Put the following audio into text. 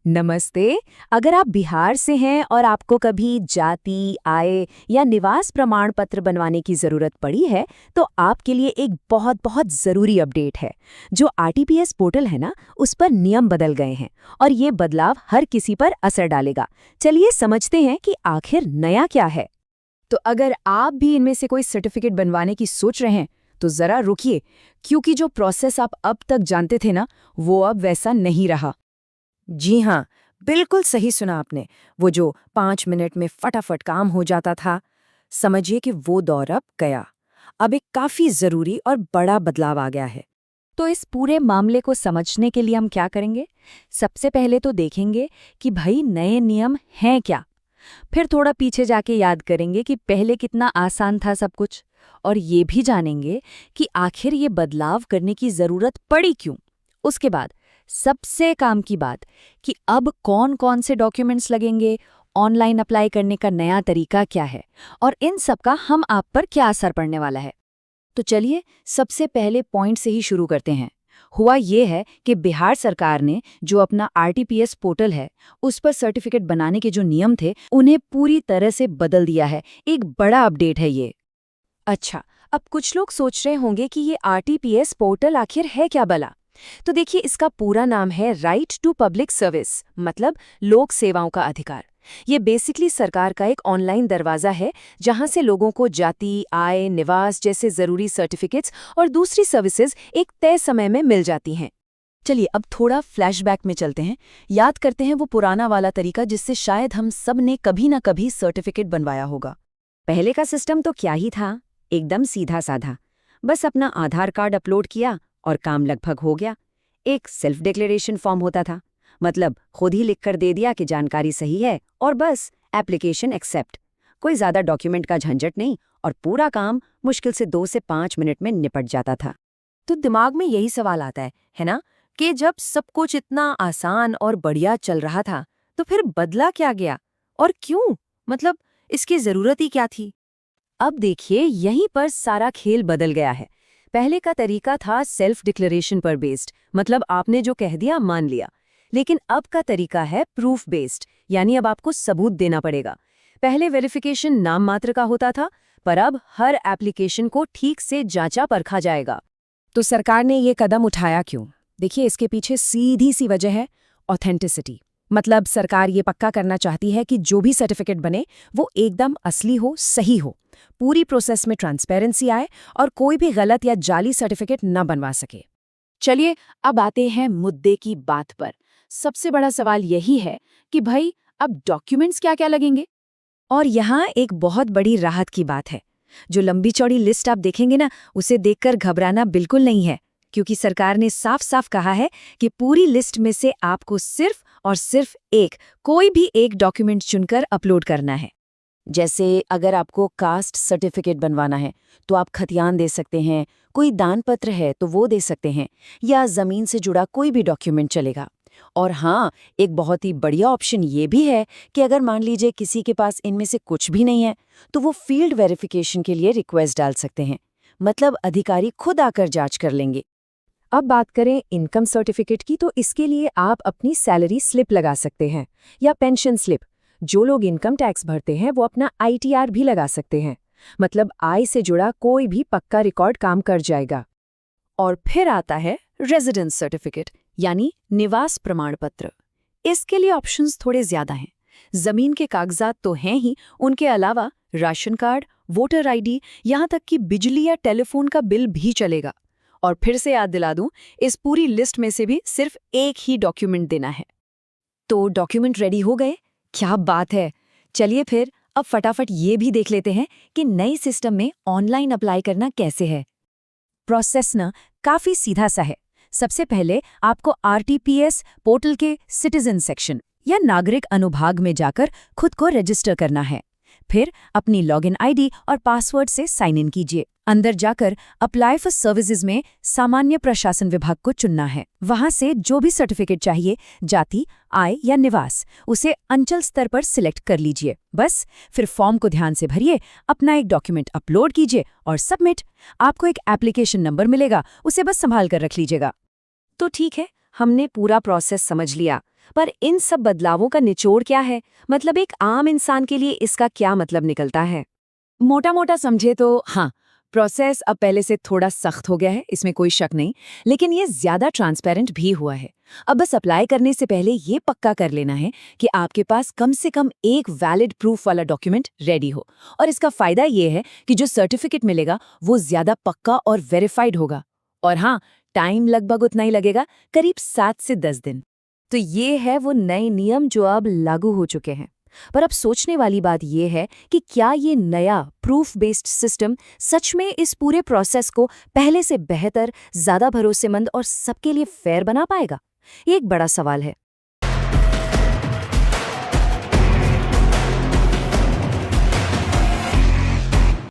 नमस्ते। अगर आप बिहार से हैं और आपको कभी जाति, आय या निवास प्रमाण पत्र बनवाने की जरूरत पड़ी है, तो आपके लिए एक बहुत बहुत जरूरी अपडेट है। जो आरटीपीएस पोर्टल है ना, उस पर नियम बदल गए हैं और ये बदलाव हर किसी पर असर डालेगा। चलिए समझते हैं कि आखिर नया क्या है। तो अगर आप भी इनमें से कोई सर्टिफिकेट बनवाने की सोच रहे हैं, तो जरा रुकिए, क्योंकि जो प्रोसेस आप अब तक जानते थे ना, वो अब वैसा नहीं रहा। जी हाँ, बिल्कुल सही सुना आपने। वो जो 5 मिनट में फटाफट काम हो जाता था, समझिए कि वो दौर अब गया। अब एक काफी जरूरी और बड़ा बदलाव आ गया है। तो इस पूरे मामले को समझने के लिए हम क्या करेंगे? सबसे पहले तो देखेंगे कि भाई नए नियम हैं क्या। फिर थोड़ा पीछे जाके याद करेंगे कि पहले कितना आसान था सब कुछ। और ये भी जानेंगे कि आखिर ये बदलाव करने की जरूरत पड़ी क्यों। उसके बाद सबसे काम की बात कि अब कौन कौन से डॉक्यूमेंट्स लगेंगे, ऑनलाइन अप्लाई करने का नया तरीका क्या है और इन सब का हम आप पर क्या असर पड़ने वाला है। तो चलिए सबसे पहले पॉइंट से ही शुरू करते हैं। हुआ ये है कि बिहार सरकार ने जो अपना आरटीपीएस पोर्टल है, उस पर सर्टिफिकेट बनाने के जो नियम थे, उन्हें पूरी तरह से बदल दिया है। एक बड़ा अपडेट है ये। अच्छा, अब कुछ लोग सोच रहे होंगे कि ये आरटीपीएस पोर्टल आखिर है क्या भला। तो देखिए, इसका पूरा नाम है राइट टू पब्लिक सर्विस, मतलब लोक सेवाओं का अधिकार। ये बेसिकली सरकार का एक ऑनलाइन दरवाजा है जहां से लोगों को जाति, आय, निवास जैसे जरूरी सर्टिफिकेट्स और दूसरी सर्विसेज एक तय समय में मिल जाती हैं। चलिए अब थोड़ा फ्लैशबैक में चलते हैं। याद करते हैं वो पुराना वाला तरीका जिससे शायद हम सब ने कभी ना कभी सर्टिफिकेट बनवाया होगा। पहले का सिस्टम तो क्या ही था, एकदम सीधा साधा। बस अपना आधार कार्ड अपलोड किया और काम लगभग हो गया। एक सेल्फ डिक्लेरेशन फॉर्म होता था, मतलब खुद ही लिखकर दे दिया कि जानकारी सही है और बस एप्लीकेशन एक्सेप्ट। कोई ज्यादा डॉक्यूमेंट का झंझट नहीं और पूरा काम मुश्किल से 2 से 5 मिनट में निपट जाता था। तो दिमाग में यही सवाल आता है ना, कि जब सब कुछ इतना आसान और बढ़िया चल रहा था, तो फिर बदला क्या गया और क्यों? मतलब इसकी जरूरत ही क्या थी? अब देखिए, यहीं पर सारा खेल बदल गया है। पहले का तरीका था सेल्फ डिक्लेरेशन पर बेस्ड, मतलब आपने जो कह दिया मान लिया। लेकिन अब का तरीका है प्रूफ बेस्ड, यानी अब आपको सबूत देना पड़ेगा। पहले वेरिफिकेशन नाम मात्र का होता था, पर अब हर एप्लीकेशन को ठीक से जांचा परखा जाएगा। तो सरकार ने ये कदम उठाया क्यों? देखिए, इसके पीछे सीधी सी वजह है ऑथेंटिसिटी। मतलब सरकार ये पक्का करना चाहती है कि जो भी सर्टिफिकेट बने वो एकदम असली हो, सही हो, पूरी प्रोसेस में ट्रांसपेरेंसी आए और कोई भी गलत या जाली सर्टिफिकेट न बनवा सके। चलिए अब आते हैं मुद्दे की बात पर। सबसे बड़ा सवाल यही है कि भाई अब डॉक्यूमेंट्स क्या क्या लगेंगे। और यहाँ एक बहुत बड़ी राहत की बात है। जो लंबी चौड़ी लिस्ट आप देखेंगे ना, उसे देखकर घबराना बिल्कुल नहीं है, क्योंकि सरकार ने साफ साफ कहा है कि पूरी लिस्ट में से आपको सिर्फ और सिर्फ कोई भी एक डॉक्यूमेंट चुनकर अपलोड करना है। जैसे अगर आपको कास्ट सर्टिफिकेट बनवाना है तो आप खतियान दे सकते हैं, कोई दान पत्र है तो वो दे सकते हैं, या जमीन से जुड़ा कोई भी डॉक्यूमेंट चलेगा। और हाँ, एक बहुत ही बढ़िया ऑप्शन ये भी है कि अगर मान लीजिए किसी के पास इनमें से कुछ भी नहीं है, तो वो फील्ड वेरिफिकेशन के लिए रिक्वेस्ट डाल सकते हैं। मतलब अधिकारी खुद आकर जांच कर लेंगे। अब बात करें इनकम सर्टिफिकेट की, तो इसके लिए आप अपनी सैलरी स्लिप लगा सकते हैं या पेंशन स्लिप। जो लोग इनकम टैक्स भरते हैं वो अपना आईटीआर भी लगा सकते हैं, मतलब आय से जुड़ा कोई भी पक्का रिकॉर्ड काम कर जाएगा। और फिर आता है रेजिडेंस सर्टिफिकेट, यानी निवास प्रमाण पत्र। इसके लिए ऑप्शंस थोड़े ज्यादा हैं। जमीन के कागजात तो हैं ही, उनके अलावा राशन कार्ड, वोटर आईडी, यहाँ तक कि बिजली या टेलीफोन का बिल भी चलेगा। और फिर से याद दिला दूं, इस पूरी लिस्ट में से भी सिर्फ एक ही डॉक्यूमेंट देना है। तो डॉक्यूमेंट रेडी हो गए? क्या बात है। चलिए फिर अब फटाफट ये भी देख लेते हैं कि नए सिस्टम में ऑनलाइन अप्लाई करना कैसे है। प्रोसेस ना काफी सीधा सा है। सबसे पहले आपको आरटीपीएस पोर्टल के सिटीजन सेक्शन या नागरिक अनुभाग में जाकर खुद को रजिस्टर करना है। फिर अपनी लॉगिन आईडी और पासवर्ड से साइन इन कीजिए। अंदर जाकर अप्लाई फॉर सर्विसेज में सामान्य प्रशासन विभाग को चुनना है। वहां से जो भी सर्टिफिकेट चाहिए, जाति, आय या निवास, उसे अंचल स्तर पर सिलेक्ट कर लीजिए। बस फिर फॉर्म को ध्यान से भरिए, अपना एक डॉक्यूमेंट अपलोड कीजिए और सबमिट। आपको एक एप्लीकेशन नंबर मिलेगा, उसे बस संभाल कर रख लीजिएगा। तो ठीक है, हमने पूरा प्रोसेस समझ लिया। पर इन सब बदलावों का निचोड़ क्या है? मतलब एक आम इंसान के लिए इसका क्या मतलब निकलता है? मोटा मोटा समझे तो हाँ, प्रोसेस अब पहले से थोड़ा सख्त हो गया है, इसमें कोई शक नहीं, लेकिन ये ज्यादा ट्रांसपेरेंट भी हुआ है। अब बस अप्लाई करने से पहले ये पक्का कर लेना है कि आपके पास कम से कम एक वैलिड प्रूफ वाला डॉक्यूमेंट रेडी हो। और इसका फायदा ये है कि जो सर्टिफिकेट मिलेगा वो ज्यादा पक्का और वेरीफाइड होगा। और हाँ, टाइम लगभग उतना ही लगेगा, करीब 7 से 10 दिन। तो ये है वो नए नियम जो अब लागू हो चुके हैं। पर अब सोचने वाली बात यह है कि क्या ये नया प्रूफ बेस्ड सिस्टम सच में इस पूरे प्रोसेस को पहले से बेहतर, ज्यादा भरोसेमंद और सबके लिए फेयर बना पाएगा? ये एक बड़ा सवाल है।